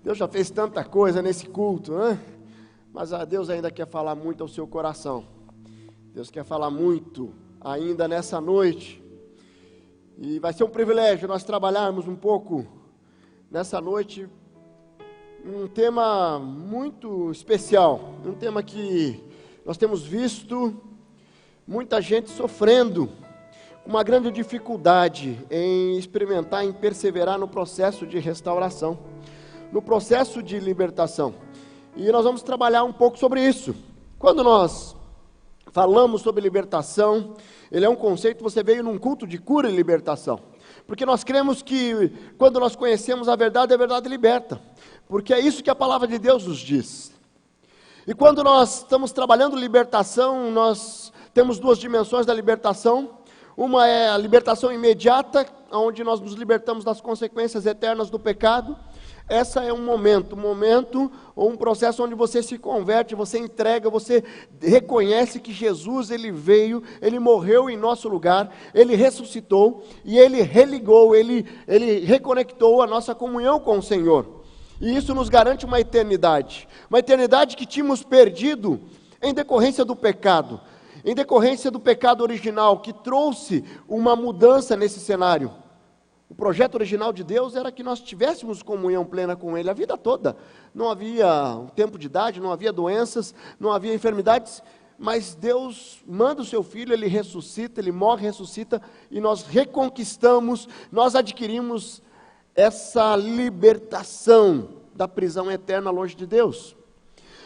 Deus já fez tanta coisa nesse culto, né? Mas Deus ainda quer falar muito ao seu coração. Deus quer falar muito ainda nessa noite. E vai ser um privilégio nós trabalharmos um pouco nessa noite um tema muito especial. Um tema que nós temos visto muita gente sofrendo, uma grande dificuldade em experimentar, em perseverar no processo de restauração, no processo de libertação. E nós vamos trabalhar um pouco sobre isso. Quando nós falamos sobre libertação, ele é um conceito, você veio num culto de cura e libertação. Porque nós cremos que quando nós conhecemos a verdade liberta. Porque é isso que a palavra de Deus nos diz. E quando nós estamos trabalhando libertação, nós temos duas dimensões da libertação. Uma é a libertação imediata, onde nós nos libertamos das consequências eternas do pecado. Essa é um momento ou um processo onde você se converte, você entrega, você reconhece que Jesus, Ele veio, Ele morreu em nosso lugar, Ele ressuscitou e Ele religou, Ele reconectou a nossa comunhão com o Senhor. E isso nos garante uma eternidade que tínhamos perdido em decorrência do pecado, em decorrência do pecado original, que trouxe uma mudança nesse cenário. O projeto original de Deus era que nós tivéssemos comunhão plena com Ele a vida toda. Não havia um tempo de idade, não havia doenças, não havia enfermidades, mas Deus manda o seu Filho, Ele ressuscita, Ele morre, ressuscita, e nós reconquistamos, nós adquirimos essa libertação da prisão eterna longe de Deus.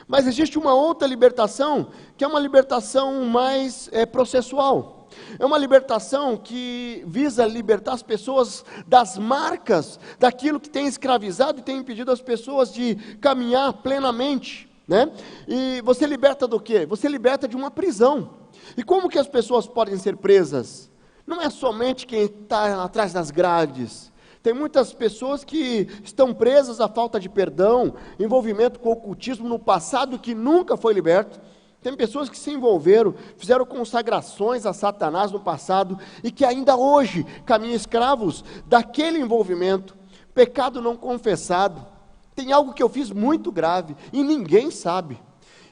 Mas existe uma outra libertação, que é uma libertação mais processual. É uma libertação que visa libertar as pessoas das marcas, daquilo que tem escravizado e tem impedido as pessoas de caminhar plenamente, né? E você liberta do quê? Você liberta de uma prisão. E como que as pessoas podem ser presas? Não é somente quem está atrás das grades. Tem muitas pessoas que estão presas à falta de perdão, envolvimento com o ocultismo no passado que nunca foi liberto. Tem pessoas que se envolveram, fizeram consagrações a Satanás no passado e que ainda hoje caminham escravos daquele envolvimento, pecado não confessado. Tem algo que eu fiz muito grave e ninguém sabe.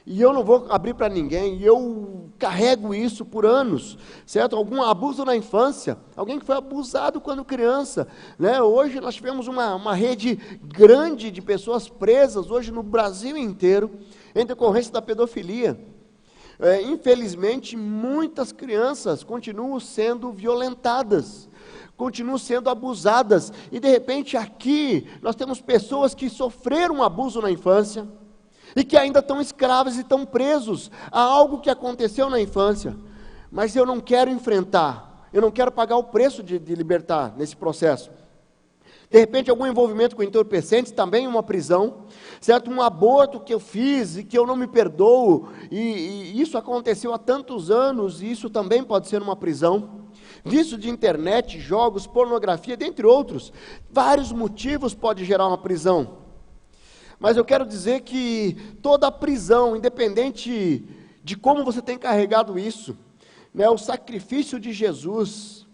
E eu não vou abrir para ninguém, e eu carrego isso por anos, certo? Algum abuso na infância, alguém que foi abusado quando criança, né? Hoje nós tivemos uma rede grande de pessoas presas, hoje no Brasil inteiro, em decorrência da pedofilia. Infelizmente, muitas crianças continuam sendo violentadas, continuam sendo abusadas, e de repente aqui nós temos pessoas que sofreram um abuso na infância, e que ainda estão escravos e estão presos a algo que aconteceu na infância, mas eu não quero enfrentar, eu não quero pagar o preço de libertar nesse processo. De repente algum envolvimento com entorpecentes, também uma prisão, certo? Um aborto que eu fiz e que eu não me perdoo, e isso aconteceu há tantos anos, e isso também pode ser uma prisão. Vício de internet, jogos, pornografia, dentre outros, vários motivos pode gerar uma prisão. Mas eu quero dizer que toda prisão, independente de como você tem carregado isso, né, o sacrifício de Jesus,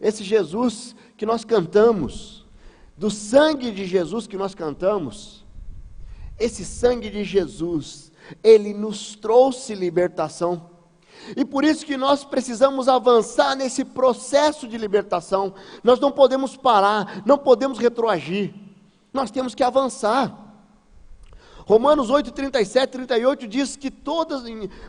esse Jesus que nós cantamos, do sangue de Jesus que nós cantamos, esse sangue de Jesus, ele nos trouxe libertação. E por isso que nós precisamos avançar nesse processo de libertação. Nós não podemos parar, não podemos retroagir, nós temos que avançar. Romanos 8, 37, 38 diz que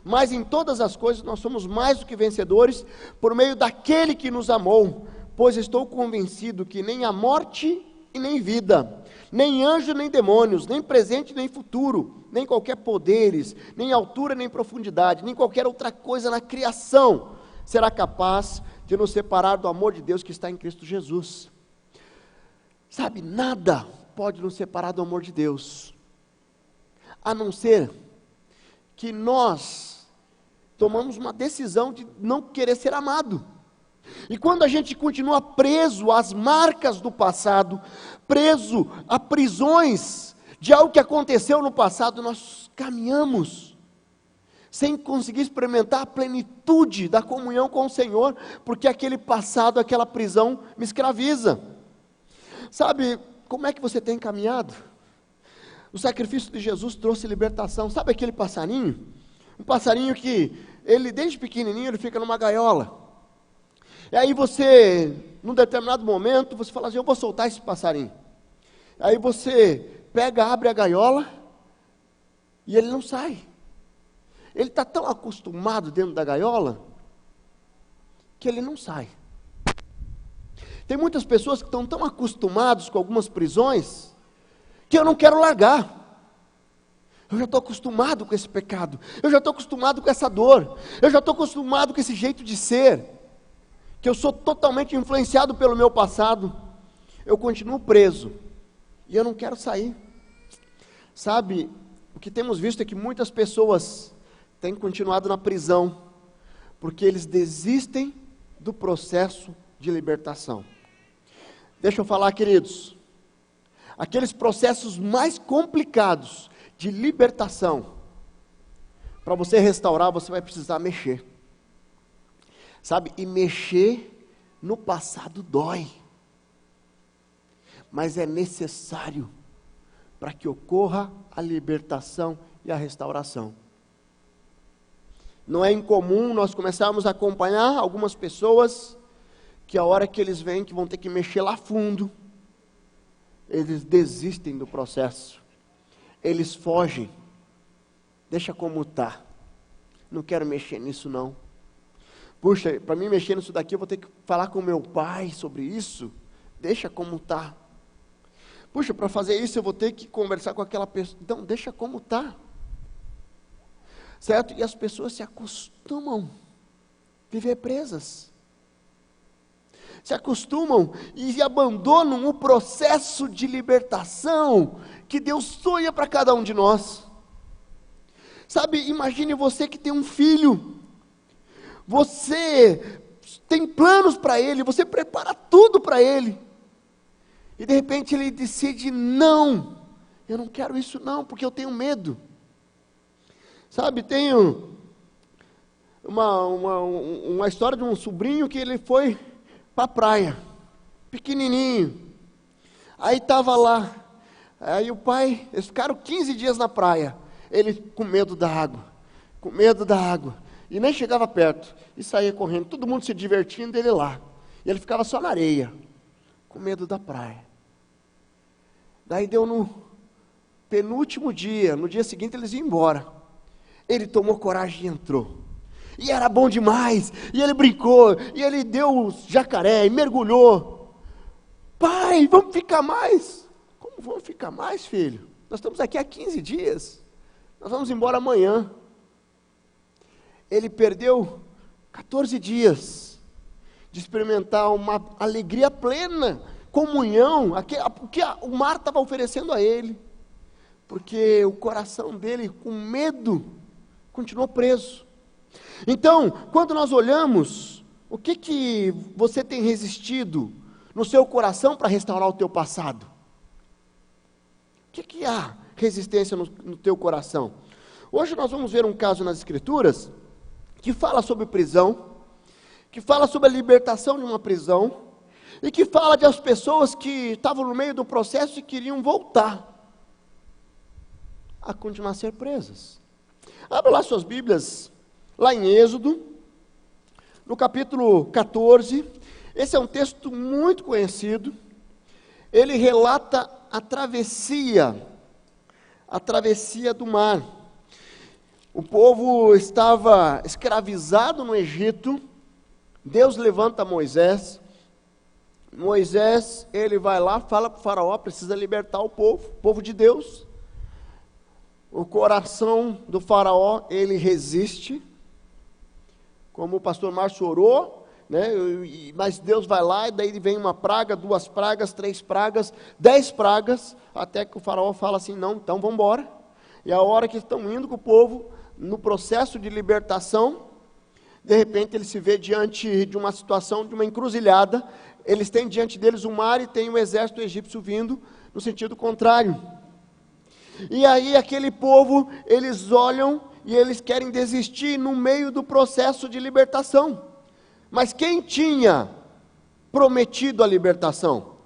mas em todas as coisas nós somos mais do que vencedores por meio daquele que nos amou, pois estou convencido que nem a morte e nem vida, nem anjo nem demônios, nem presente nem futuro, nem qualquer poderes, nem altura nem profundidade, nem qualquer outra coisa na criação será capaz de nos separar do amor de Deus que está em Cristo Jesus. Sabe, nada pode nos separar do amor de Deus, a não ser que nós tomamos uma decisão de não querer ser amado. E quando a gente continua preso às marcas do passado, preso a prisões de algo que aconteceu no passado, nós caminhamos sem conseguir experimentar a plenitude da comunhão com o Senhor, porque aquele passado, aquela prisão me escraviza. Sabe, como é que você tem caminhado? O sacrifício de Jesus trouxe libertação. Sabe aquele passarinho? Um passarinho que, ele desde pequenininho, ele fica numa gaiola. E aí você, num determinado momento, você fala assim, eu vou soltar esse passarinho. Aí você pega, abre a gaiola, e ele não sai. Ele está tão acostumado dentro da gaiola, que ele não sai. Tem muitas pessoas que estão tão acostumados com algumas prisões, que eu não quero largar. Eu já estou acostumado com esse pecado, eu já estou acostumado com essa dor, eu já estou acostumado com esse jeito de ser, que eu sou totalmente influenciado pelo meu passado, eu continuo preso, e eu não quero sair. Sabe, o que temos visto é que muitas pessoas têm continuado na prisão, porque eles desistem do processo de libertação. Deixa eu falar, queridos, aqueles processos mais complicados de libertação, para você restaurar, você vai precisar mexer. Sabe, e mexer no passado dói, mas é necessário para que ocorra a libertação e a restauração. Não é incomum nós começarmos a acompanhar algumas pessoas que a hora que eles veem que vão ter que mexer lá fundo, eles desistem do processo, eles fogem, deixa como está, não quero mexer nisso não. Puxa, para mim mexer nisso daqui eu vou ter que falar com meu pai sobre isso, deixa como está. Puxa, para fazer isso eu vou ter que conversar com aquela pessoa, então deixa como está. Certo? E as pessoas se acostumam a viver presas. Se acostumam e abandonam o processo de libertação que Deus sonha para cada um de nós. Sabe, imagine você que tem um filho. Você tem planos para ele, você prepara tudo para ele. E de repente ele decide, não, eu não quero isso não, porque eu tenho medo. Sabe, tenho uma história de um sobrinho que ele foi para a praia, pequenininho. Aí estava lá, aí o pai, eles ficaram 15 dias na praia, ele com medo da água, e nem chegava perto, e saía correndo, todo mundo se divertindo, ele lá, e ele ficava só na areia, com medo da praia. Daí deu no penúltimo dia, no dia seguinte eles iam embora. Ele tomou coragem e entrou. E era bom demais. E ele brincou. E ele deu o jacaré e mergulhou. Pai, vamos ficar mais? Como vamos ficar mais, filho? Nós estamos aqui há 15 dias. Nós vamos embora amanhã. Ele perdeu 14 dias de experimentar uma alegria plena, comunhão, o que o mar estava oferecendo a ele. Porque o coração dele, com medo, continuou preso. Então, quando nós olhamos, o que você tem resistido no seu coração para restaurar o teu passado? O que há resistência no teu coração? Hoje nós vamos ver um caso nas Escrituras, que fala sobre prisão, que fala sobre a libertação de uma prisão, e que fala de as pessoas que estavam no meio do processo e queriam voltar a continuar a ser presas. Abra lá suas Bíblias, lá em Êxodo, no capítulo 14, esse é um texto muito conhecido, ele relata a travessia do mar. O povo estava escravizado no Egito, Deus levanta Moisés, ele vai lá, fala para o faraó, precisa libertar o povo de Deus. O coração do faraó, ele resiste, como o pastor Márcio orou, né? Mas Deus vai lá, e daí vem uma praga, 2 pragas, 3 pragas, 10 pragas, até que o faraó fala assim, não, então vamos embora. E a hora que estão indo com o povo, no processo de libertação, de repente ele se vê diante de uma situação, de uma encruzilhada, eles têm diante deles o mar e tem o exército egípcio vindo no sentido contrário. E aí aquele povo, eles olham e eles querem desistir no meio do processo de libertação. Mas quem tinha prometido a libertação?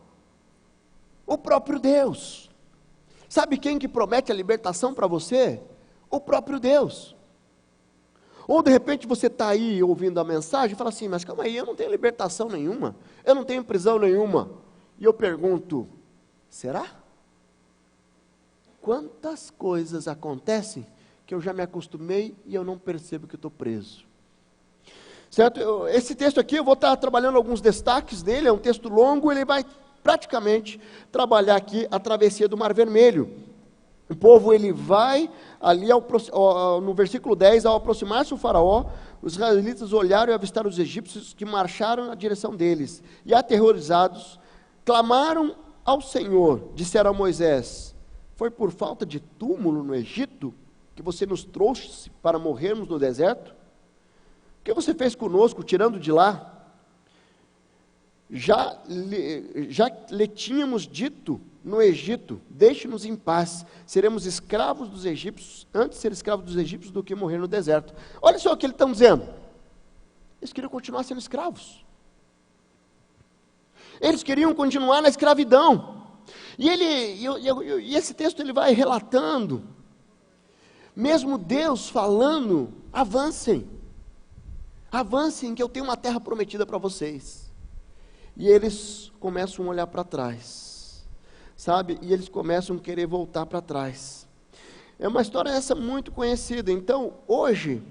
O próprio Deus. Sabe quem que promete a libertação para você? O próprio Deus. Ou de repente você está aí ouvindo a mensagem e fala assim, mas calma aí, eu não tenho libertação nenhuma, eu não tenho prisão nenhuma. E eu pergunto, será? Quantas coisas acontecem que eu já me acostumei e eu não percebo que eu estou preso? Certo? Esse texto aqui, eu vou estar trabalhando alguns destaques dele, é um texto longo, ele vai praticamente trabalhar aqui a travessia do Mar Vermelho. O povo, ele vai ali no versículo 10, ao aproximar-se o faraó, os israelitas olharam e avistaram os egípcios que marcharam na direção deles, e aterrorizados, clamaram ao Senhor, disseram a Moisés, foi por falta de túmulo no Egito, que você nos trouxe para morrermos no deserto? O que você fez conosco, tirando de lá? Já lhe tínhamos dito no Egito, deixe-nos em paz, seremos escravos dos egípcios, antes de ser escravos dos egípcios do que morrer no deserto. Olha só o que eles estão dizendo, eles queriam continuar sendo escravos, eles queriam continuar na escravidão, e esse texto ele vai relatando, mesmo Deus falando, avancem que eu tenho uma terra prometida para vocês, e eles começam a olhar para trás, sabe, e eles começam a querer voltar para trás. É uma história essa muito conhecida. Então, hoje,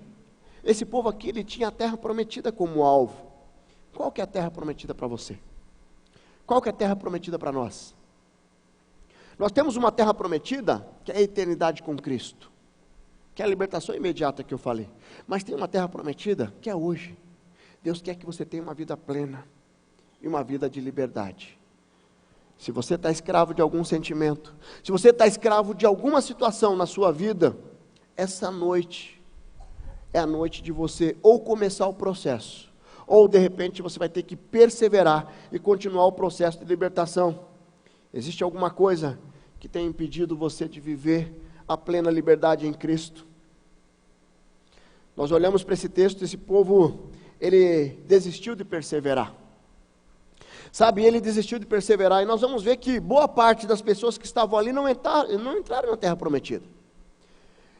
esse povo aqui, ele tinha a terra prometida como alvo. Qual que é a terra prometida para você? Qual que é a terra prometida para nós? Nós temos uma terra prometida, que é a eternidade com Cristo, que é a libertação imediata que eu falei, mas tem uma terra prometida, que é hoje. Deus quer que você tenha uma vida plena, e uma vida de liberdade. Se você está escravo de algum sentimento, se você está escravo de alguma situação na sua vida, essa noite é a noite de você ou começar o processo, ou de repente você vai ter que perseverar e continuar o processo de libertação. Existe alguma coisa que tem impedido você de viver a plena liberdade em Cristo? Nós olhamos para esse texto, esse povo, ele desistiu de perseverar. Sabe, ele desistiu de perseverar, e nós vamos ver que boa parte das pessoas que estavam ali não entraram na terra prometida.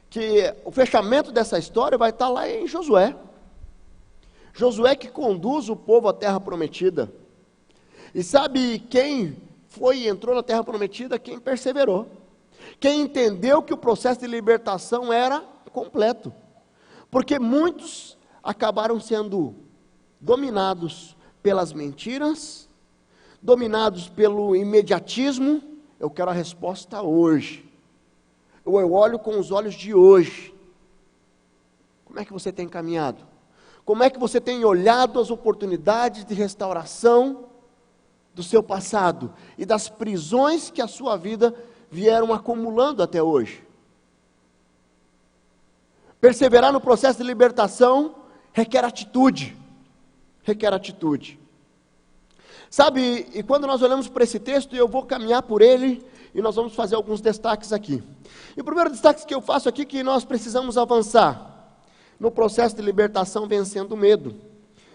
Que o fechamento dessa história vai estar lá em Josué. Josué que conduz o povo à terra prometida. E sabe quem foi e entrou na terra prometida? Quem perseverou. Quem entendeu que o processo de libertação era completo. Porque muitos acabaram sendo dominados pelas mentiras, dominados pelo imediatismo. Eu quero a resposta hoje, eu olho com os olhos de hoje. Como é que você tem caminhado? Como é que você tem olhado as oportunidades de restauração do seu passado e das prisões que a sua vida vieram acumulando até hoje? Perseverar no processo de libertação requer atitude, Sabe, e quando nós olhamos para esse texto, eu vou caminhar por ele, e nós vamos fazer alguns destaques aqui. E o primeiro destaque que eu faço aqui, é que nós precisamos avançar no processo de libertação vencendo o medo.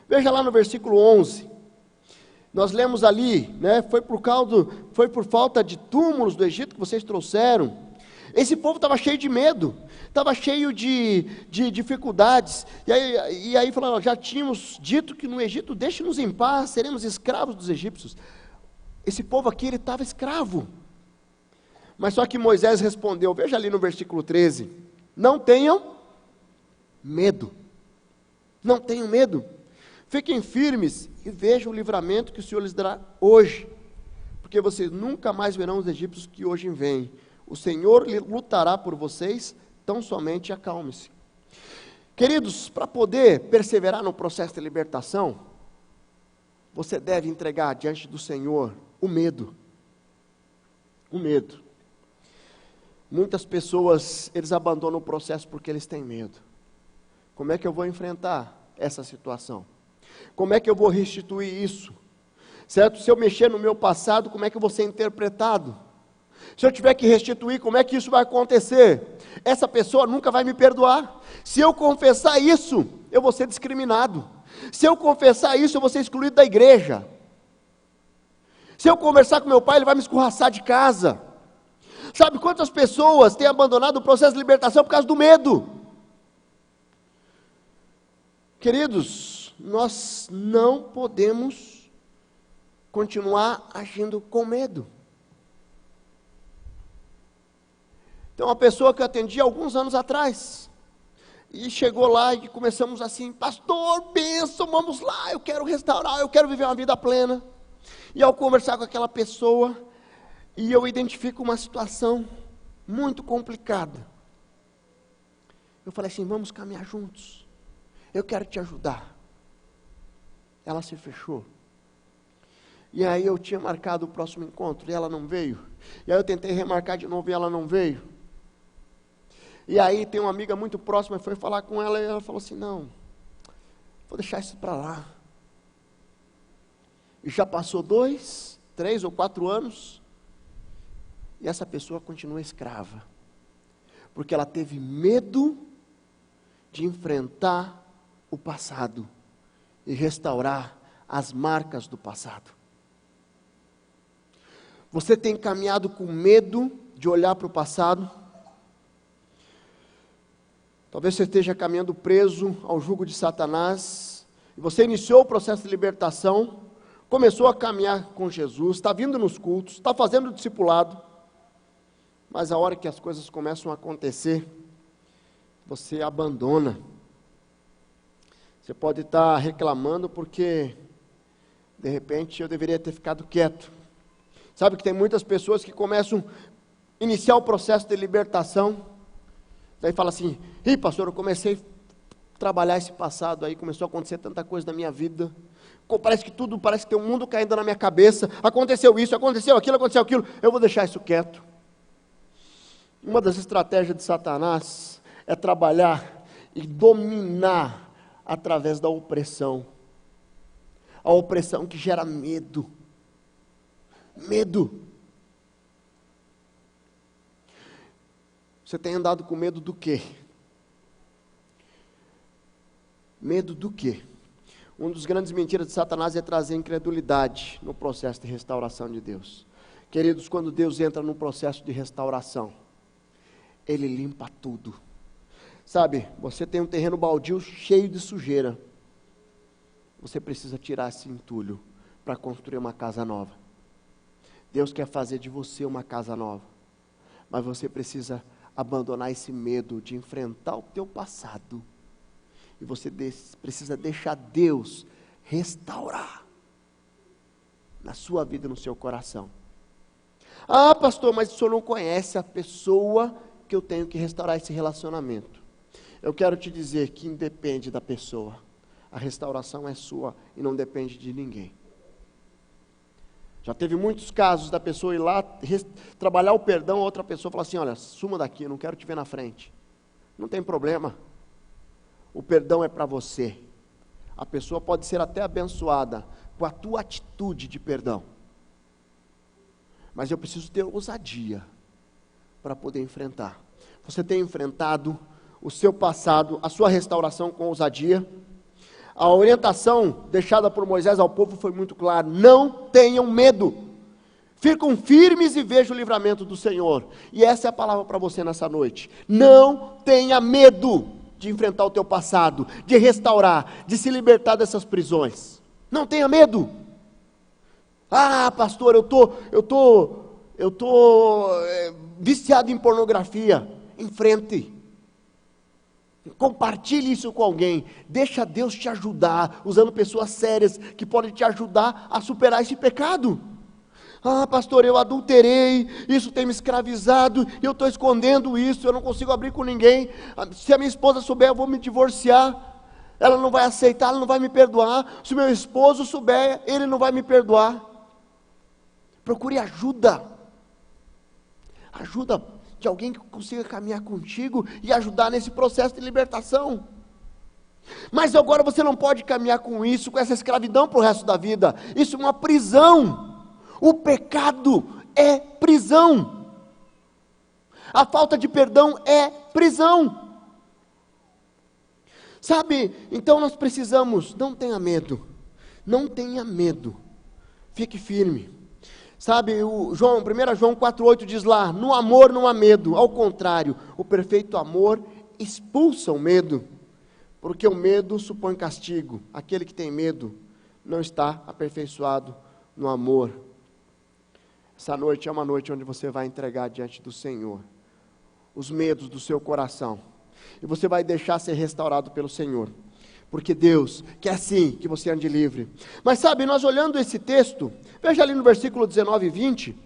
Veja lá no versículo 11, nós lemos ali, né, foi por falta de túmulos do Egito que vocês trouxeram. Esse povo estava cheio de medo, estava cheio de dificuldades, e aí falando, já tínhamos dito que no Egito, deixe-nos em paz, seremos escravos dos egípcios. Esse povo aqui, ele estava escravo, mas só que Moisés respondeu, veja ali no versículo 13, não tenham medo, fiquem firmes e vejam o livramento que o Senhor lhes dará hoje, porque vocês nunca mais verão os egípcios que hoje vêm. O Senhor lutará por vocês, tão somente acalme-se. Queridos, para poder perseverar no processo de libertação, você deve entregar diante do Senhor o medo. Muitas pessoas, eles abandonam o processo porque eles têm medo. Como é que eu vou enfrentar essa situação? Como é que eu vou restituir isso? Certo? Se eu mexer no meu passado, como é que eu vou ser interpretado? Se eu tiver que restituir, como é que isso vai acontecer? Essa pessoa nunca vai me perdoar. Se eu confessar isso, eu vou ser discriminado. Se eu confessar isso, eu vou ser excluído da igreja. Se eu conversar com meu pai, ele vai me escorraçar de casa. Sabe quantas pessoas têm abandonado o processo de libertação por causa do medo? Queridos, nós não podemos continuar agindo com medo. Tem uma pessoa que eu atendi alguns anos atrás, e chegou lá e começamos assim: pastor, bênção, vamos lá, eu quero restaurar, eu quero viver uma vida plena. E ao conversar com aquela pessoa, e eu identifico uma situação muito complicada, eu falei assim: vamos caminhar juntos, eu quero te ajudar. Ela se fechou. E aí eu tinha marcado o próximo encontro, e ela não veio. E aí eu tentei remarcar de novo, e ela não veio. E aí tem uma amiga muito próxima, foi falar com ela, e ela falou assim: não, vou deixar isso para lá. E já passou 2, 3 ou 4 anos, e essa pessoa continua escrava, porque ela teve medo de enfrentar o passado e restaurar as marcas do passado. Você tem caminhado com medo de olhar para o passado? Talvez você esteja caminhando preso ao jugo de Satanás, e você iniciou o processo de libertação, começou a caminhar com Jesus, está vindo nos cultos, está fazendo o discipulado, mas a hora que as coisas começam a acontecer, você abandona. Você pode estar reclamando porque, de repente, eu deveria ter ficado quieto. Sabe que tem muitas pessoas que começam a iniciar o processo de libertação, daí fala assim: ih, pastor, eu comecei a trabalhar esse passado aí, começou a acontecer tanta coisa na minha vida, parece que tem um mundo caindo na minha cabeça, aconteceu isso, aconteceu aquilo, eu vou deixar isso quieto. Uma das estratégias de Satanás é trabalhar e dominar através da opressão. A opressão que gera medo. Medo. Você tem andado com medo do quê? Medo do quê? Um dos grandes mentiras de Satanás é trazer incredulidade no processo de restauração de Deus. Queridos, quando Deus entra no processo de restauração, Ele limpa tudo. Sabe, você tem um terreno baldio cheio de sujeira. Você precisa tirar esse entulho para construir uma casa nova. Deus quer fazer de você uma casa nova, mas você precisa abandonar esse medo de enfrentar o teu passado, e você precisa deixar Deus restaurar na sua vida e no seu coração. Ah, pastor, mas o senhor não conhece a pessoa que eu tenho que restaurar esse relacionamento. Eu quero te dizer que independe da pessoa, a restauração é sua e não depende de ninguém. Já teve muitos casos da pessoa ir lá, trabalhar o perdão, a outra pessoa falar assim: olha, suma daqui, eu não quero te ver na frente. Não tem problema. O perdão é para você. A pessoa pode ser até abençoada com a tua atitude de perdão. Mas eu preciso ter ousadia para poder enfrentar. Você tem enfrentado o seu passado, a sua restauração com ousadia? A orientação deixada por Moisés ao povo foi muito clara: não tenham medo, ficam firmes e vejam o livramento do Senhor. E essa é a palavra para você nessa noite. Não tenha medo de enfrentar o teu passado, de restaurar, de se libertar dessas prisões. Não tenha medo. Ah, pastor, eu tô viciado em pornografia. Enfrente. Compartilhe isso com alguém, deixa Deus te ajudar, usando pessoas sérias que podem te ajudar a superar esse pecado. Ah, pastor, eu adulterei, isso tem me escravizado, eu estou escondendo isso, eu não consigo abrir com ninguém. Se a minha esposa souber, eu vou me divorciar, ela não vai aceitar, ela não vai me perdoar. Se o meu esposo souber, ele não vai me perdoar. Procure ajuda de alguém que consiga caminhar contigo e ajudar nesse processo de libertação. Mas agora você não pode caminhar com isso, com essa escravidão para o resto da vida. Isso é uma prisão. O pecado é prisão. A falta de perdão é prisão. Sabe, então nós precisamos, não tenha medo, fique firme. Sabe, 1 João 4,8 diz lá: no amor não há medo, ao contrário, o perfeito amor expulsa o medo, porque o medo supõe castigo. Aquele que tem medo não está aperfeiçoado no amor. Essa noite é uma noite onde você vai entregar diante do Senhor os medos do seu coração, e você vai deixar ser restaurado pelo Senhor, porque Deus quer sim que você ande livre. Mas sabe, nós olhando esse texto, veja ali no versículo 19 e 20,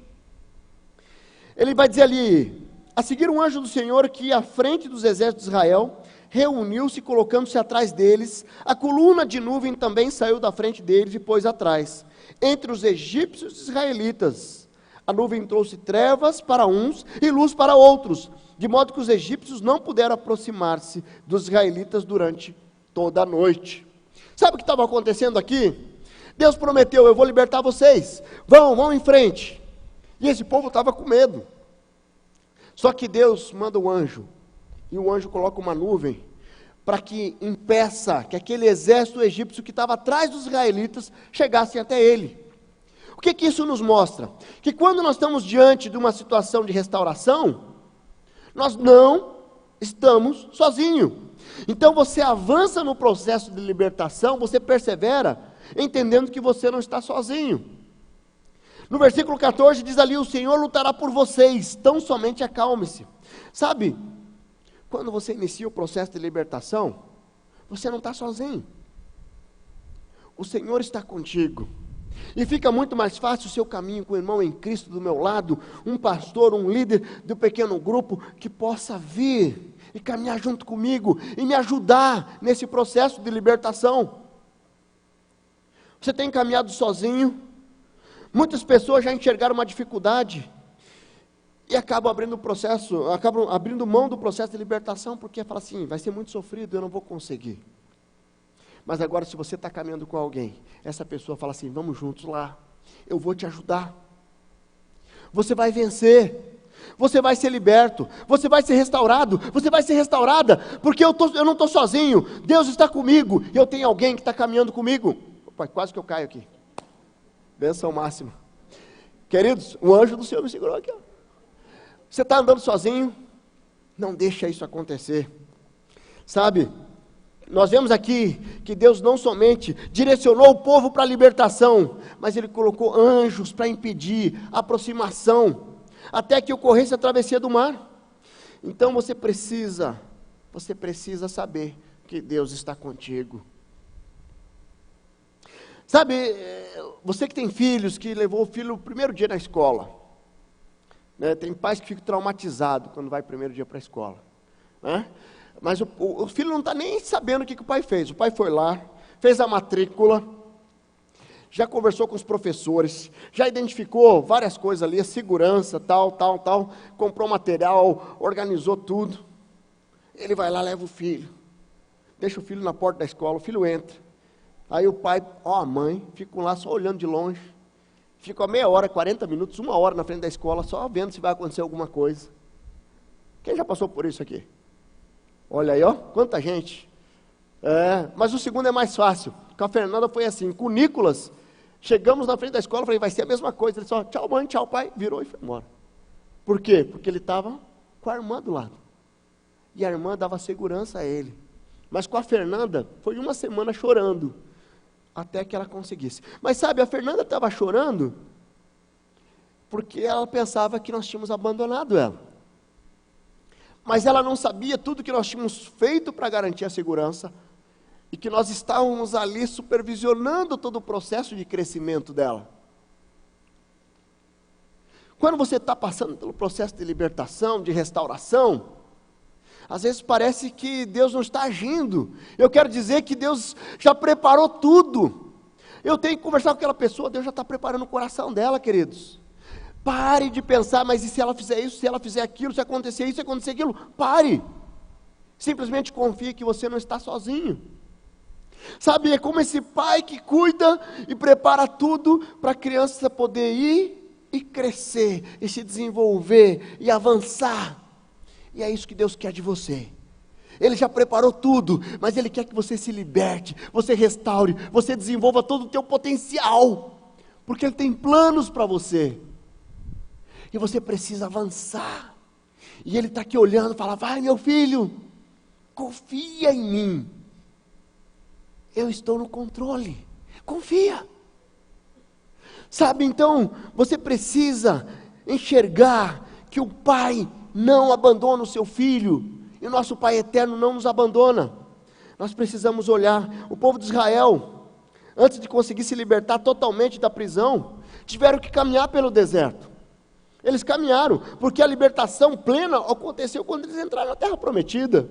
ele vai dizer ali: a seguir um anjo do Senhor que ia à frente dos exércitos de Israel, reuniu-se colocando-se atrás deles, a coluna de nuvem também saiu da frente deles e pôs atrás, entre os egípcios e os israelitas. A nuvem trouxe trevas para uns e luz para outros, de modo que os egípcios não puderam aproximar-se dos israelitas durante toda a noite. Sabe o que estava acontecendo aqui? Deus prometeu: eu vou libertar vocês, vão em frente. E esse povo estava com medo. Só que Deus manda um anjo, e o anjo coloca uma nuvem, para que impeça que aquele exército egípcio que estava atrás dos israelitas chegasse até ele. O que isso nos mostra? Que quando nós estamos diante de uma situação de restauração, nós não estamos sozinhos. Então você avança no processo de libertação, você persevera, entendendo que você não está sozinho. No versículo 14 diz ali: o Senhor lutará por vocês, tão somente acalme-se. Sabe, quando você inicia o processo de libertação, você não está sozinho. O Senhor está contigo. E fica muito mais fácil o seu caminho com o irmão em Cristo do meu lado, um pastor, um líder do pequeno grupo, que possa vir e caminhar junto comigo, e me ajudar nesse processo de libertação. Você tem caminhado sozinho? Muitas pessoas já enxergaram uma dificuldade, e acabam abrindo mão do processo de libertação, porque fala assim: vai ser muito sofrido, eu não vou conseguir. Mas agora, se você está caminhando com alguém, essa pessoa fala assim: vamos juntos lá, eu vou te ajudar, você vai vencer, você vai ser liberto, você vai ser restaurado, você vai ser restaurada, porque eu não estou sozinho, Deus está comigo, e eu tenho alguém que está caminhando comigo. Opa, quase que eu caio aqui, bênção máxima. Queridos, o anjo do Senhor me segurou aqui, ó. Você está andando sozinho? Não deixa isso acontecer. Sabe, nós vemos aqui que Deus não somente direcionou o povo para a libertação, mas Ele colocou anjos para impedir a aproximação, até que ocorresse a travessia do mar. Então você precisa saber que Deus está contigo. Sabe, você que tem filhos, que levou o filho o primeiro dia na escola, né? Tem pais que ficam traumatizados quando vai o primeiro dia para a escola, né? Mas o filho não está nem sabendo o que o pai fez. O pai foi lá, fez a matrícula, já conversou com os professores, já identificou várias coisas ali, a segurança, tal, comprou material, organizou tudo. Ele vai lá, leva o filho, deixa o filho na porta da escola, o filho entra. Aí o pai, a mãe, ficam lá só olhando de longe, ficam meia hora, 40 minutos, 1 hora na frente da escola, só vendo se vai acontecer alguma coisa. Quem já passou por isso aqui? Olha aí, ó, quanta gente. Mas o segundo é mais fácil. Com a Fernanda foi assim, com o Nicolas, chegamos na frente da escola, falei: vai ser a mesma coisa. Ele só, tchau mãe, tchau pai, virou e foi embora. Por quê? Porque ele estava com a irmã do lado, e a irmã dava segurança a ele. Mas com a Fernanda, foi 1 semana chorando, até que ela conseguisse. Mas sabe, a Fernanda estava chorando, porque ela pensava que nós tínhamos abandonado ela. Mas ela não sabia tudo que nós tínhamos feito para garantir a segurança, e que nós estávamos ali supervisionando todo o processo de crescimento dela. Quando você está passando pelo processo de libertação, de restauração, às vezes parece que Deus não está agindo. Eu quero dizer que Deus já preparou tudo. Eu tenho que conversar com aquela pessoa, Deus já está preparando o coração dela, queridos. Pare de pensar: mas e se ela fizer isso, se ela fizer aquilo, se acontecer isso, se acontecer aquilo? Pare. Simplesmente confie que você não está sozinho. Sabe, é como esse pai que cuida e prepara tudo para a criança poder ir e crescer, e se desenvolver, e avançar. E é isso que Deus quer de você. Ele já preparou tudo, mas Ele quer que você se liberte, você restaure, você desenvolva todo o teu potencial. porque Ele tem planos para você, e você precisa avançar, e Ele está aqui olhando e fala: vai meu filho, confia em mim, eu estou no controle, confia. Sabe, então, você precisa enxergar que o Pai não abandona o seu filho, e o nosso Pai eterno não nos abandona. Nós precisamos olhar, o povo de Israel, antes de conseguir se libertar totalmente da prisão, tiveram que caminhar pelo deserto. Eles caminharam, porque a libertação plena aconteceu quando eles entraram na terra prometida.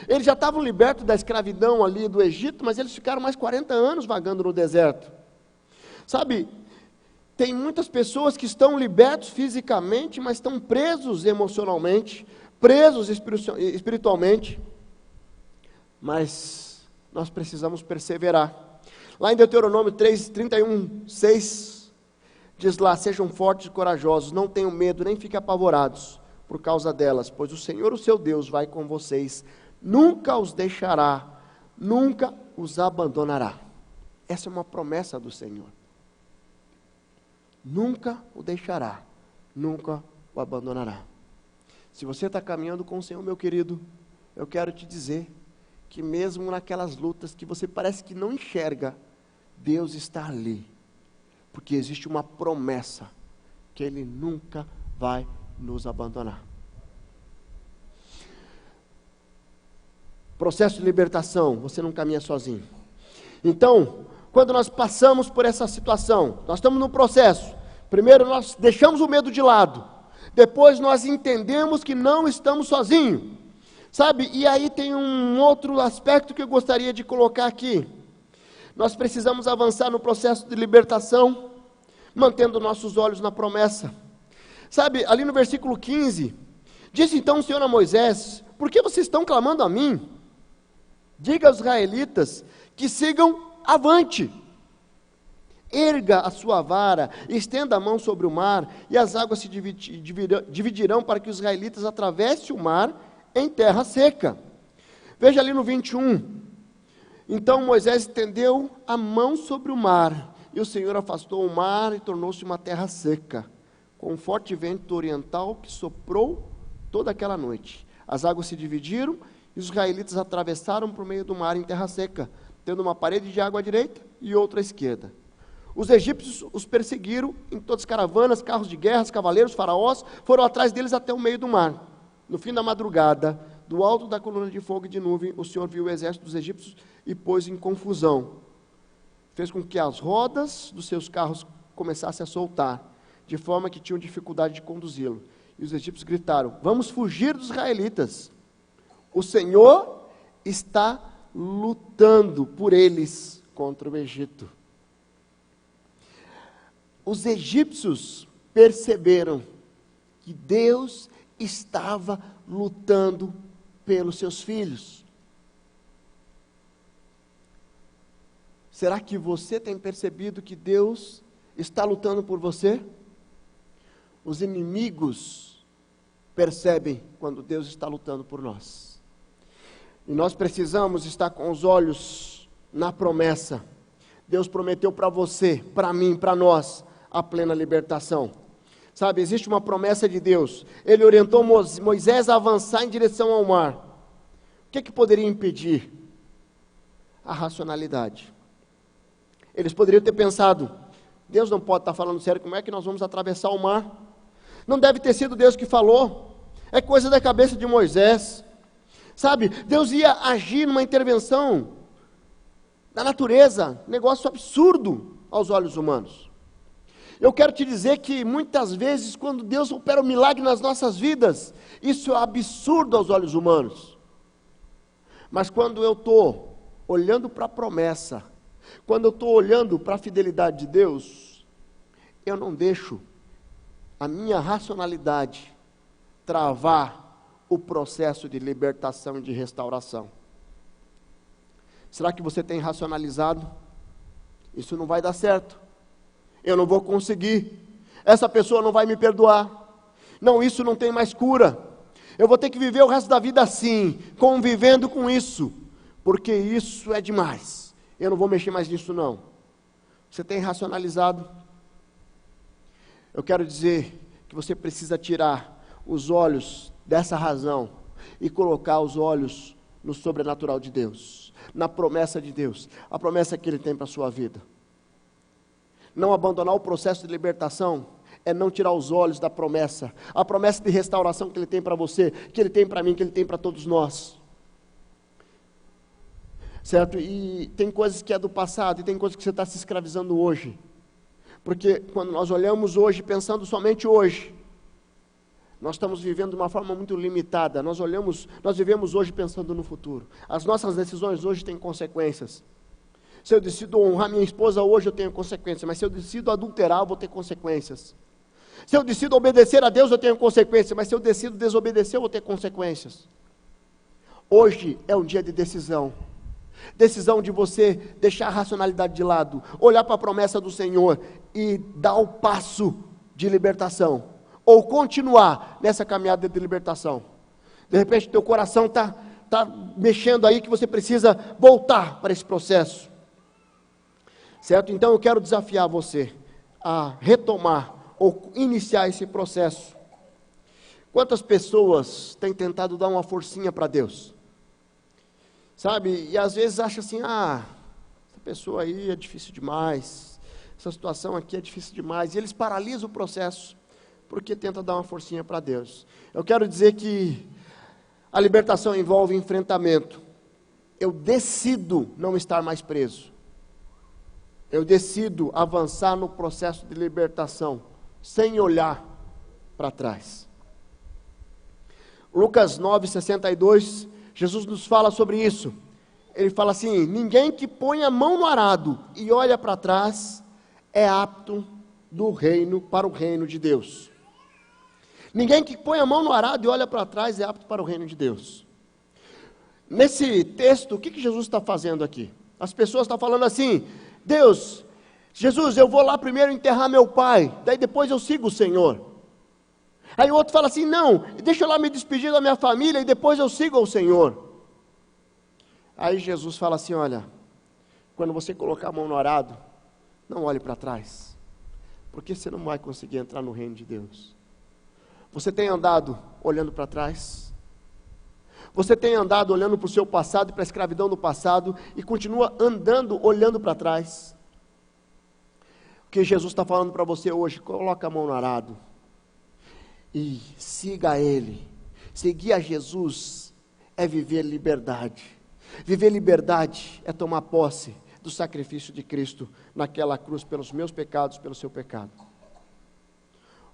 Eles já estavam libertos da escravidão ali do Egito, mas eles ficaram mais 40 anos vagando no deserto. Sabe, tem muitas pessoas que estão libertos fisicamente, mas estão presos emocionalmente, presos espiritualmente. Mas nós precisamos perseverar. Lá em Deuteronômio 31:6, diz lá: sejam fortes e corajosos, não tenham medo, nem fiquem apavorados por causa delas, pois o Senhor, o seu Deus, vai com vocês, nunca os deixará, nunca os abandonará. Essa é uma promessa do Senhor. Nunca o deixará, nunca o abandonará. Se você está caminhando com o Senhor, meu querido, eu quero te dizer que mesmo naquelas lutas que você parece que não enxerga, Deus está ali, porque existe uma promessa, que Ele nunca vai nos abandonar. Processo de libertação, você não caminha sozinho. Então, quando nós passamos por essa situação, nós estamos no processo, primeiro nós deixamos o medo de lado, depois nós entendemos que não estamos sozinhos, sabe? E aí tem um outro aspecto que eu gostaria de colocar aqui. Nós precisamos avançar no processo de libertação, mantendo nossos olhos na promessa. Sabe, ali no versículo 15, disse então o Senhor a Moisés: por que vocês estão clamando a mim? Diga aos israelitas que sigam avante. Erga a sua vara, estenda a mão sobre o mar, e as águas se dividirão para que os israelitas atravessem o mar em terra seca. Veja ali no 21. Então Moisés estendeu a mão sobre o mar, e o Senhor afastou o mar e tornou-se uma terra seca, com um forte vento oriental que soprou toda aquela noite. As águas se dividiram, e os israelitas atravessaram por meio do mar em terra seca, tendo uma parede de água à direita e outra à esquerda. Os egípcios os perseguiram em todas as caravanas, carros de guerra, cavaleiros, faraós, foram atrás deles até o meio do mar. No fim da madrugada, do alto da coluna de fogo e de nuvem, o Senhor viu o exército dos egípcios e pôs em confusão. Fez com que as rodas dos seus carros começassem a soltar, de forma que tinham dificuldade de conduzi-lo. E os egípcios gritaram: vamos fugir dos israelitas. O Senhor está lutando por eles contra o Egito. Os egípcios perceberam que Deus estava lutando pelos seus filhos. Será que você tem percebido que Deus está lutando por você? Os inimigos percebem quando Deus está lutando por nós. E nós precisamos estar com os olhos na promessa. Deus prometeu para você, para mim, para nós, a plena libertação. Sabe, existe uma promessa de Deus. Ele orientou Moisés a avançar em direção ao mar. O que poderia impedir? A racionalidade. Eles poderiam ter pensado: Deus não pode estar falando sério, como é que nós vamos atravessar o mar? Não deve ter sido Deus que falou, é coisa da cabeça de Moisés. Sabe, Deus ia agir numa intervenção da natureza, negócio absurdo aos olhos humanos. Eu quero te dizer que muitas vezes, quando Deus opera um milagre nas nossas vidas, isso é absurdo aos olhos humanos. Mas quando eu estou olhando para a promessa, quando eu estou olhando para a fidelidade de Deus, eu não deixo a minha racionalidade travar o processo de libertação e de restauração. Será que você tem racionalizado? Isso não vai dar certo. Eu não vou conseguir. Essa pessoa não vai me perdoar. Não, isso não tem mais cura. Eu vou ter que viver o resto da vida assim, convivendo com isso, porque isso é demais. Eu não vou mexer mais nisso não. Você tem racionalizado? Eu quero dizer que você precisa tirar os olhos dessa razão e colocar os olhos no sobrenatural de Deus, na promessa de Deus, a promessa que Ele tem para a sua vida. Não abandonar o processo de libertação é não tirar os olhos da promessa, a promessa de restauração que Ele tem para você, que Ele tem para mim, que Ele tem para todos nós. Certo? E tem coisas que é do passado, e tem coisas que você está se escravizando hoje. Porque quando nós olhamos hoje, pensando somente hoje, nós estamos vivendo de uma forma muito limitada. Nós vivemos hoje pensando no futuro. As nossas decisões hoje têm consequências. Se eu decido honrar minha esposa hoje, eu tenho consequências. Mas se eu decido adulterar, eu vou ter consequências. Se eu decido obedecer a Deus, eu tenho consequências. Mas se eu decido desobedecer, eu vou ter consequências. Hoje é um dia de decisão. Decisão de você deixar a racionalidade de lado, olhar para a promessa do Senhor e dar o passo de libertação, ou continuar nessa caminhada de libertação. De repente teu coração está mexendo aí, que você precisa voltar para esse processo, certo? Então eu quero desafiar você a retomar ou iniciar esse processo. Quantas pessoas têm tentado dar uma forcinha para Deus? Sabe, e às vezes acha assim, essa pessoa aí é difícil demais, essa situação aqui é difícil demais, e eles paralisam o processo, porque tenta dar uma forcinha para Deus. Eu quero dizer que a libertação envolve enfrentamento. Eu decido não estar mais preso, eu decido avançar no processo de libertação, sem olhar para trás. Lucas 9:62, Jesus nos fala sobre isso. Ele fala assim: ninguém que põe a mão no arado e olha para trás é apto para o reino de Deus. Ninguém que põe a mão no arado e olha para trás é apto para o reino de Deus. Nesse texto, o que Jesus está fazendo aqui? As pessoas estão falando assim: Jesus, eu vou lá primeiro enterrar meu pai, daí depois eu sigo o Senhor. Aí o outro fala assim: não, deixa eu lá me despedir da minha família e depois eu sigo ao Senhor. Aí Jesus fala assim: olha, quando você colocar a mão no arado, não olhe para trás, porque você não vai conseguir entrar no reino de Deus. Você tem andado olhando para trás? Você tem andado olhando para o seu passado e para a escravidão do passado e continua andando olhando para trás? O que Jesus está falando para você hoje? Coloca a mão no arado e siga a Ele. Seguir a Jesus é viver liberdade. Viver liberdade é tomar posse do sacrifício de Cristo naquela cruz pelos meus pecados, pelo seu pecado.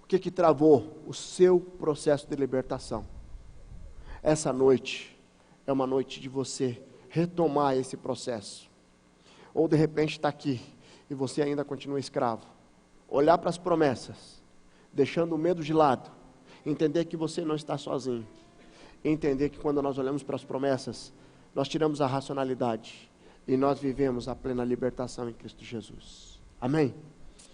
O que travou o seu processo de libertação? Essa noite é uma noite de você retomar esse processo. Ou de repente está aqui e você ainda continua escravo. Olhar para as promessas, deixando o medo de lado, entender que você não está sozinho, entender que quando nós olhamos para as promessas, nós tiramos a racionalidade e nós vivemos a plena libertação em Cristo Jesus. Amém?